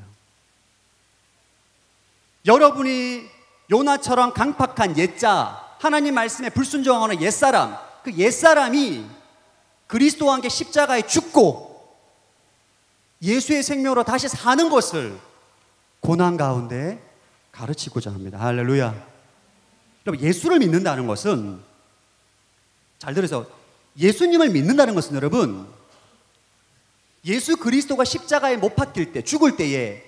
Speaker 1: 여러분이 요나처럼 강팍한 옛자, 하나님 말씀에 불순종하는 옛사람, 그 옛사람이 그리스도와 함께 십자가에 죽고 예수의 생명으로 다시 사는 것을 고난 가운데 가르치고자 합니다. 할렐루야. 여러분, 예수를 믿는다는 것은, 잘 들으세요. 예수님을 믿는다는 것은 여러분, 예수 그리스도가 십자가에 못 박힐 때, 죽을 때에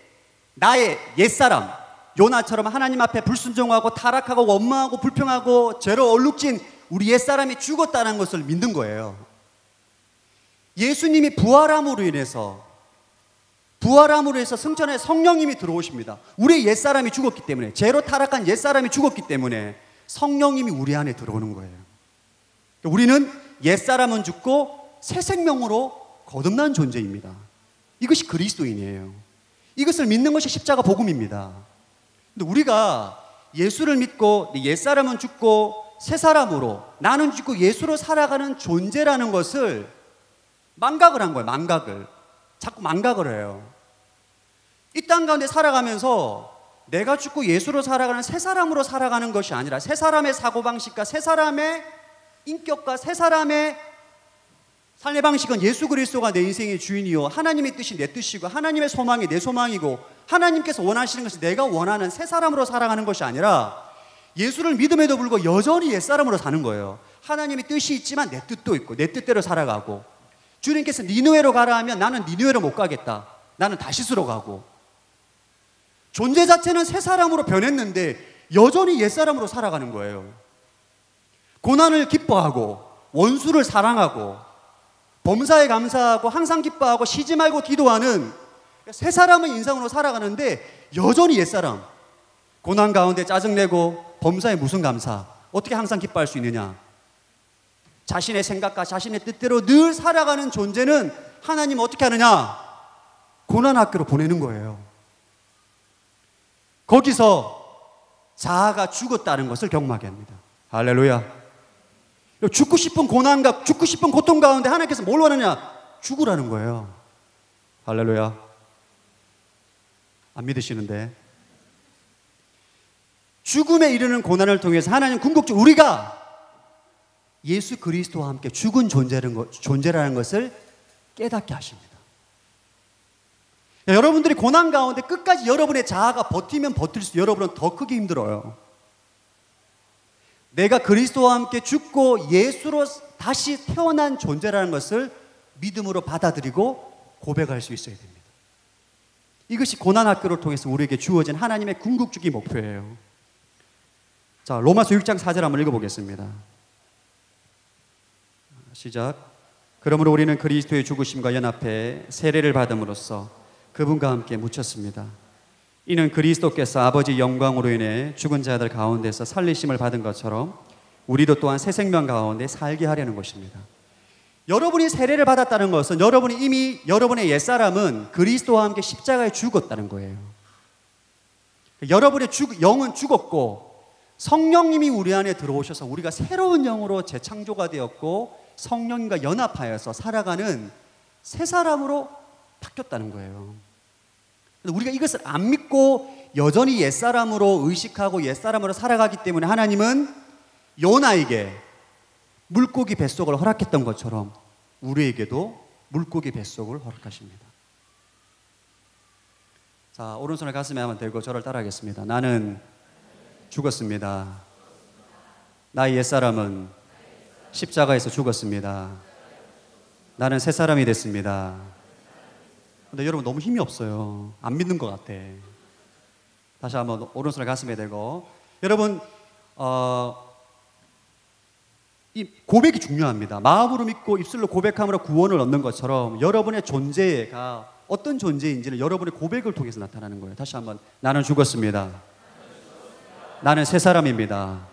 Speaker 1: 나의 옛사람, 요나처럼 하나님 앞에 불순종하고 타락하고 원망하고 불평하고 죄로 얼룩진 우리 옛사람이 죽었다는 것을 믿는 거예요. 예수님이 부활함으로 인해서 승천의 성령님이 들어오십니다. 우리의 옛사람이 죽었기 때문에, 죄로 타락한 옛사람이 죽었기 때문에 성령님이 우리 안에 들어오는 거예요. 우리는 옛사람은 죽고 새 생명으로 거듭난 존재입니다. 이것이 그리스도인이에요. 이것을 믿는 것이 십자가 복음입니다. 근데 우리가 예수를 믿고 옛사람은 죽고 새 사람으로, 나는 죽고 예수로 살아가는 존재라는 것을 망각을 한 거예요. 자꾸 망각을 해요. 이 땅 가운데 살아가면서 내가 죽고 예수로 살아가는 새 사람으로 살아가는 것이 아니라, 새 사람의 사고방식과 새 사람의 인격과 새 사람의 삶의 방식은 예수 그리스도가 내 인생의 주인이요, 하나님의 뜻이 내 뜻이고 하나님의 소망이 내 소망이고 하나님께서 원하시는 것이 내가 원하는 새 사람으로 살아가는 것이 아니라, 예수를 믿음에도 불구하고 여전히 옛사람으로 사는 거예요. 하나님의 뜻이 있지만 내 뜻도 있고 내 뜻대로 살아가고, 주님께서 니느웨로 가라 하면 나는 니느웨로 못 가겠다, 나는 다시스로 가고, 존재 자체는 새 사람으로 변했는데 여전히 옛사람으로 살아가는 거예요. 고난을 기뻐하고 원수를 사랑하고 범사에 감사하고 항상 기뻐하고 쉬지 말고 기도하는 새 사람의 인생으로 살아가는데 여전히 옛사람, 고난 가운데 짜증내고 범사에 무슨 감사, 어떻게 항상 기뻐할 수 있느냐? 자신의 생각과 자신의 뜻대로 늘 살아가는 존재는 하나님 어떻게 하느냐? 고난 학교로 보내는 거예요. 거기서 자아가 죽었다는 것을 경험하게 합니다. 할렐루야. 죽고 싶은 고난과 죽고 싶은 고통 가운데 하나님께서 뭘 원하냐? 죽으라는 거예요. 할렐루야. 안 믿으시는데. 죽음에 이르는 고난을 통해서 하나님 궁극적으로 우리가 예수 그리스도와 함께 죽은 존재라는 것을 깨닫게 하십니다. 여러분들이 고난 가운데 끝까지 여러분의 자아가 버티면 버틸수록 여러분은 더 크게 힘들어요. 내가 그리스도와 함께 죽고 예수로 다시 태어난 존재라는 것을 믿음으로 받아들이고 고백할 수 있어야 됩니다. 이것이 고난학교를 통해서 우리에게 주어진 하나님의 궁극적인 목표예요. 자, 로마서 6장 4절 한번 읽어보겠습니다. 시작. 그러므로 우리는 그리스도의 죽으심과 연합해 세례를 받음으로써 그분과 함께 묻혔습니다. 이는 그리스도께서 아버지 영광으로 인해 죽은 자들 가운데서 살리심을 받은 것처럼 우리도 또한 새 생명 가운데 살게 하려는 것입니다. 여러분이 세례를 받았다는 것은 여러분이 이미 여러분의 옛사람은 그리스도와 함께 십자가에 죽었다는 거예요. 여러분의 영은 죽었고 성령님이 우리 안에 들어오셔서 우리가 새로운 영으로 재창조가 되었고 성령님과 연합하여서 살아가는 새 사람으로 바뀌었다는 거예요. 우리가 이것을 안 믿고 여전히 옛사람으로 의식하고 옛사람으로 살아가기 때문에 하나님은 요나에게 물고기 뱃속을 허락했던 것처럼 우리에게도 물고기 뱃속을 허락하십니다. 자, 오른손을 가슴에 한번 대고 저를 따라하겠습니다. 나는 죽었습니다. 나의 옛사람은 십자가에서 죽었습니다. 나는 새 사람이 됐습니다. 근데 여러분 너무 힘이 없어요. 안 믿는 것 같아. 다시 한번 오른손을 가슴에 대고 여러분 이 고백이 중요합니다. 마음으로 믿고 입술로 고백함으로 구원을 얻는 것처럼 여러분의 존재가 어떤 존재인지는 여러분의 고백을 통해서 나타나는 거예요. 다시 한번 나는 죽었습니다. 나는 새 사람입니다.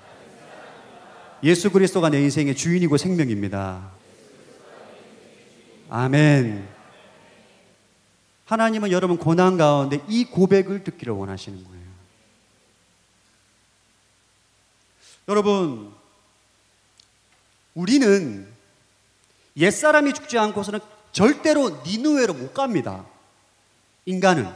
Speaker 1: 예수 그리스도가 내 인생의 주인이고 생명입니다. 아멘. 하나님은 여러분 고난 가운데 이 고백을 듣기를 원하시는 거예요. 여러분, 우리는 옛사람이 죽지 않고서는 절대로 니느웨로 못 갑니다. 인간은.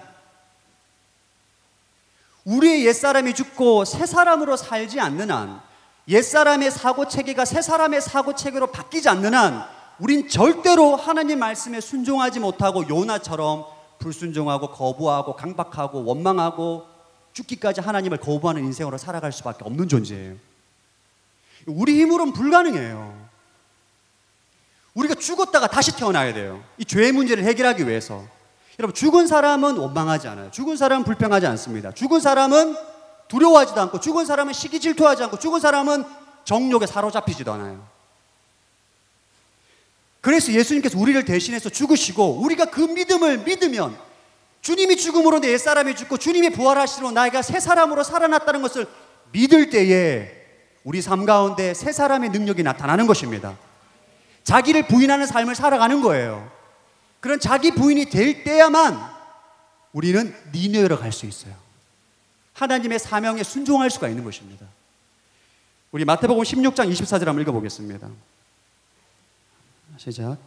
Speaker 1: 우리의 옛사람이 죽고 새 사람으로 살지 않는 한, 옛사람의 사고체계가 새 사람의 사고체계로 바뀌지 않는 한 우린 절대로 하나님 말씀에 순종하지 못하고 요나처럼 불순종하고 거부하고 강박하고 원망하고 죽기까지 하나님을 거부하는 인생으로 살아갈 수밖에 없는 존재예요. 우리 힘으로는 불가능해요. 우리가 죽었다가 다시 태어나야 돼요. 이 죄의 문제를 해결하기 위해서. 여러분, 죽은 사람은 원망하지 않아요. 죽은 사람은 불평하지 않습니다. 죽은 사람은 두려워하지도 않고, 죽은 사람은 시기 질투하지 않고, 죽은 사람은 정욕에 사로잡히지도 않아요. 그래서 예수님께서 우리를 대신해서 죽으시고 우리가 그 믿음을 믿으면 주님이 죽음으로 내 옛사람이 죽고 주님이 부활하시로 나이가 새 사람으로 살아났다는 것을 믿을 때에 우리 삶 가운데 새 사람의 능력이 나타나는 것입니다. 자기를 부인하는 삶을 살아가는 거예요. 그런 자기 부인이 될 때야만 우리는 니느웨로 갈 수 있어요. 하나님의 사명에 순종할 수가 있는 것입니다. 우리 마태복음 16장 24절 한번 읽어보겠습니다. 시작.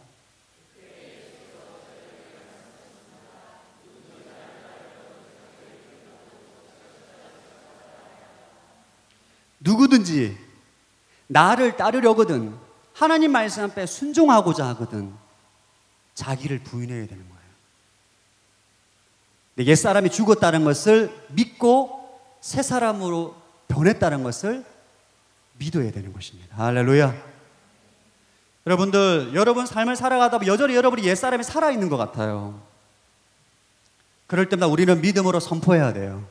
Speaker 1: 누구든지 나를 따르려거든 하나님 말씀 앞에 순종하고자 하거든 자기를 부인해야 되는 거예요. 내 옛사람이 죽었다는 것을 믿고 새 사람으로 변했다는 것을 믿어야 되는 것입니다. 할렐루야. 여러분들, 여러분 삶을 살아가다 보면 여전히 여러분이 옛사람이 살아있는 것 같아요. 그럴 때마다 우리는 믿음으로 선포해야 돼요.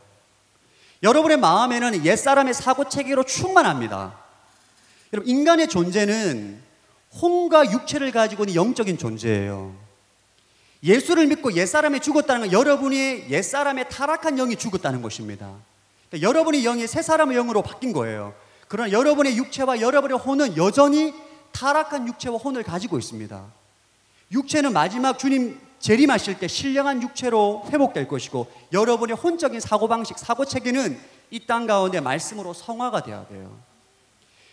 Speaker 1: 여러분의 마음에는 옛사람의 사고체계로 충만합니다. 여러분, 인간의 존재는 혼과 육체를 가지고 있는 영적인 존재예요. 예수를 믿고 옛사람이 죽었다는 건 여러분이 옛사람의 타락한 영이 죽었다는 것입니다. 그러니까 여러분의 영이 새 사람의 영으로 바뀐 거예요. 그러나 여러분의 육체와 여러분의 혼은 여전히 타락한 육체와 혼을 가지고 있습니다. 육체는 마지막 주님 재림하실 때 신령한 육체로 회복될 것이고 여러분의 혼적인 사고방식, 사고체계는 이 땅 가운데 말씀으로 성화가 되어야 돼요.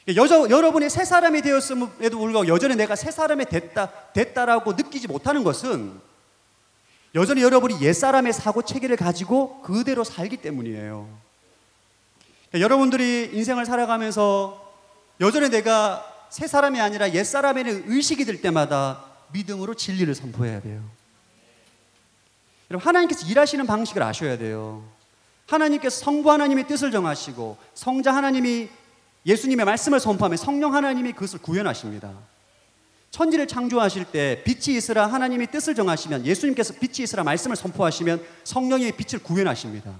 Speaker 1: 여러분이 새 사람이 되었음에도 불구하고 여전히 내가 새 사람이 됐다라고 느끼지 못하는 것은 여전히 여러분이 옛사람의 사고 체계를 가지고 그대로 살기 때문이에요. 여러분들이 인생을 살아가면서 여전히 내가 새 사람이 아니라 옛사람에 대한 의식이 들 때마다 믿음으로 진리를 선포해야 돼요. 여러분, 하나님께서 일하시는 방식을 아셔야 돼요. 하나님께서 성부 하나님의 뜻을 정하시고 성자 하나님이 예수님의 말씀을 선포하면 성령 하나님이 그것을 구현하십니다. 천지를 창조하실 때 빛이 있으라 하나님이 뜻을 정하시면, 예수님께서 빛이 있으라 말씀을 선포하시면 성령이 빛을 구현하십니다.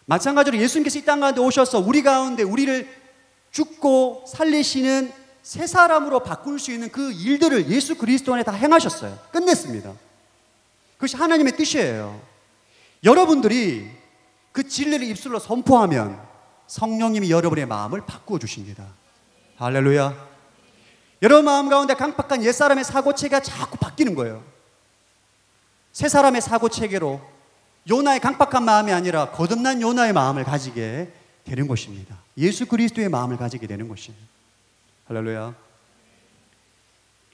Speaker 1: 마찬가지로 예수님께서 이 땅 가운데 오셔서 우리 가운데 우리를 죽고 살리시는 새 사람으로 바꿀 수 있는 그 일들을 예수 그리스도 안에 다 행하셨어요. 끝냈습니다. 그것이 하나님의 뜻이에요. 여러분들이 그 진리를 입술로 선포하면 성령님이 여러분의 마음을 바꾸어 주십니다. 할렐루야. 여러분 마음 가운데 강팍한 옛사람의 사고체계가 자꾸 바뀌는 거예요. 새 사람의 사고체계로 요나의 강팍한 마음이 아니라 거듭난 요나의 마음을 가지게 되는 것입니다. 예수 그리스도의 마음을 가지게 되는 것이에요. 할렐루야.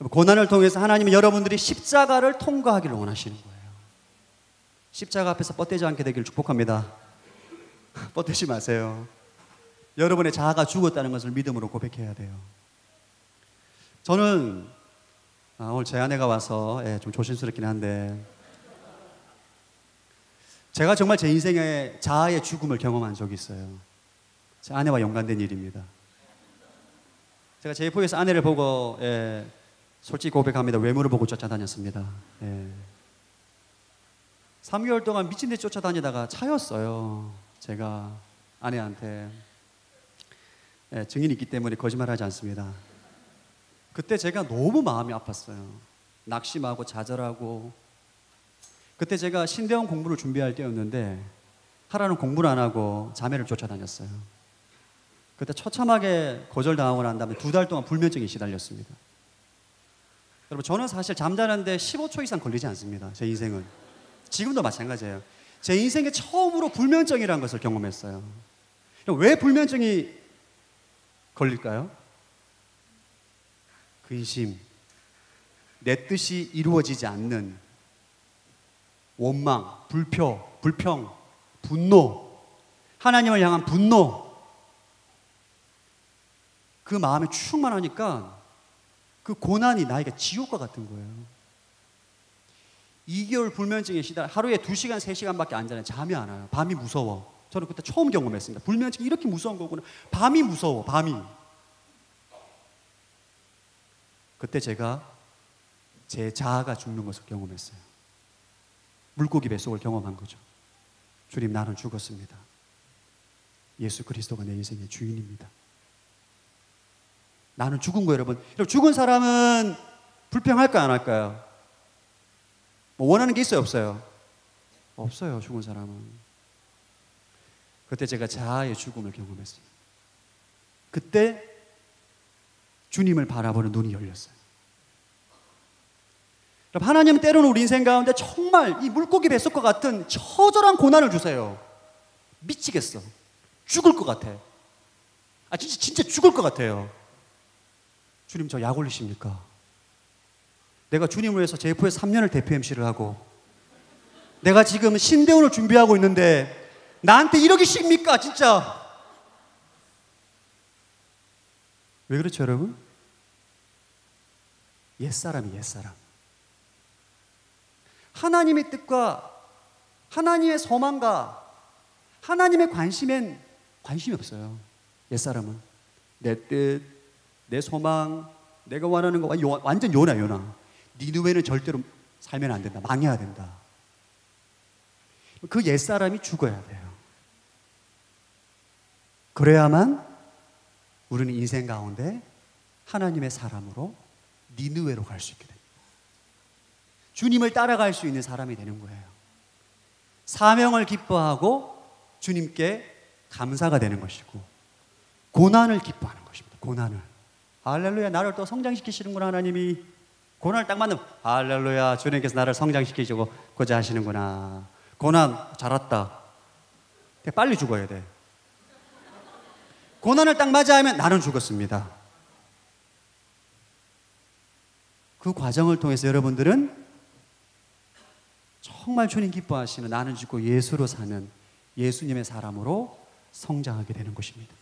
Speaker 1: 고난을 통해서 하나님은 여러분들이 십자가를 통과하기를 원하시는 거예요. 십자가 앞에서 뻗대지 않게 되기를 축복합니다. 뻗대지 마세요. 여러분의 자아가 죽었다는 것을 믿음으로 고백해야 돼요. 저는 오늘 제 아내가 와서 좀 조심스럽긴 한데, 제가 정말 제 인생에 자아의 죽음을 경험한 적이 있어요. 제 아내와 연관된 일입니다. 제가 제2포에서 아내를 보고 솔직히 고백합니다. 외모를 보고 쫓아다녔습니다. 3개월 동안 미친 듯이 쫓아다니다가 차였어요. 제가 아내한테. 증인이 있기 때문에 거짓말하지 않습니다. 그때 제가 너무 마음이 아팠어요. 낙심하고 좌절하고. 그때 제가 신대원 공부를 준비할 때였는데 하라는 공부를 안 하고 자매를 쫓아다녔어요. 그때 처참하게 거절당하고 난 다음에 2달 동안 불면증에 시달렸습니다. 여러분, 저는 사실 잠자는데 15초 이상 걸리지 않습니다. 제 인생은. 지금도 마찬가지예요. 제 인생에 처음으로 불면증이라는 것을 경험했어요. 왜 불면증이 걸릴까요? 근심, 내 뜻이 이루어지지 않는 원망, 불평, 분노, 하나님을 향한 분노, 그 마음에 충만하니까 그 고난이 나에게 지옥과 같은 거예요. 2개월 불면증에 하루에 2시간, 3시간밖에 안 자요. 잠이 안 와요. 밤이 무서워. 저는 그때 처음 경험했습니다. 불면증이 이렇게 무서운 거구나. 밤이 무서워, 밤이. 그때 제가 제 자아가 죽는 것을 경험했어요. 물고기 뱃속을 경험한 거죠. 주님, 나는 죽었습니다. 예수 그리스도가 내 인생의 주인입니다. 나는 죽은 거예요, 여러분. 죽은 사람은 불평할까요, 안 할까요? 뭐 원하는 게 있어요, 없어요? 없어요, 죽은 사람은. 그때 제가 자아의 죽음을 경험했어요. 그때 주님을 바라보는 눈이 열렸어요. 하나님은 때로는 우리 인생 가운데 정말 이 물고기 뱃속과 같은 처절한 고난을 주세요. 미치겠어. 죽을 것 같아. 진짜 죽을 것 같아요. 주님, 저 약 올리십니까? 내가 주님을 위해서 제2포에서 3년을 대표 MC를 하고 내가 지금 신대원을 준비하고 있는데 나한테 이러기 쉽니까? 진짜. 왜 그렇죠, 여러분? 옛사람이 옛사람. 하나님의 뜻과 하나님의 소망과 하나님의 관심엔 관심이 없어요. 옛사람은 내 뜻, 내 소망, 내가 원하는 거 완전 요나. 니느웨는 절대로 살면 안 된다. 망해야 된다. 그 옛사람이 죽어야 돼요. 그래야만 우리는 인생 가운데 하나님의 사람으로 니느웨로 갈 수 있게 됩니다. 주님을 따라갈 수 있는 사람이 되는 거예요. 사명을 기뻐하고 주님께 감사가 되는 것이고 고난을 기뻐하는 것입니다. 고난을. 할렐루야, 나를 또 성장시키시는구나. 하나님이 고난을 딱 맞는, 할렐루야, 주님께서 나를 성장시키고자 하시는구나. 고난 잘 왔다. 빨리 죽어야 돼. 고난을 딱 맞아 하면 나는 죽었습니다. 그 과정을 통해서 여러분들은 정말 주님 기뻐하시는 나는 죽고 예수로 사는 예수님의 사람으로 성장하게 되는 것입니다.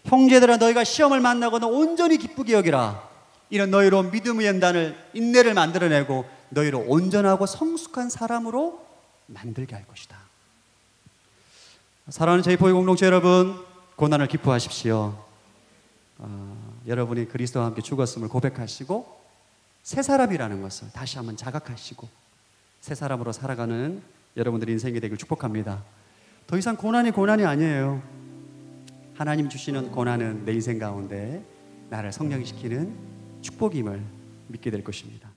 Speaker 1: 형제들아, 너희가 시험을 만나거나 온전히 기쁘게 여기라. 이런 너희로 믿음의 연단을, 인내를 만들어내고 너희를 온전하고 성숙한 사람으로 만들게 할 것이다. 사랑하는 저희 보혜 공동체 여러분, 고난을 기뻐하십시오. 여러분이 그리스도와 함께 죽었음을 고백하시고 새 사람이라는 것을 다시 한번 자각하시고 새 사람으로 살아가는 여러분들의 인생이 되길 축복합니다. 더 이상 고난이 아니에요. 하나님 주시는 고난은 내 인생 가운데 나를 성장시키는 축복임을 믿게 될 것입니다.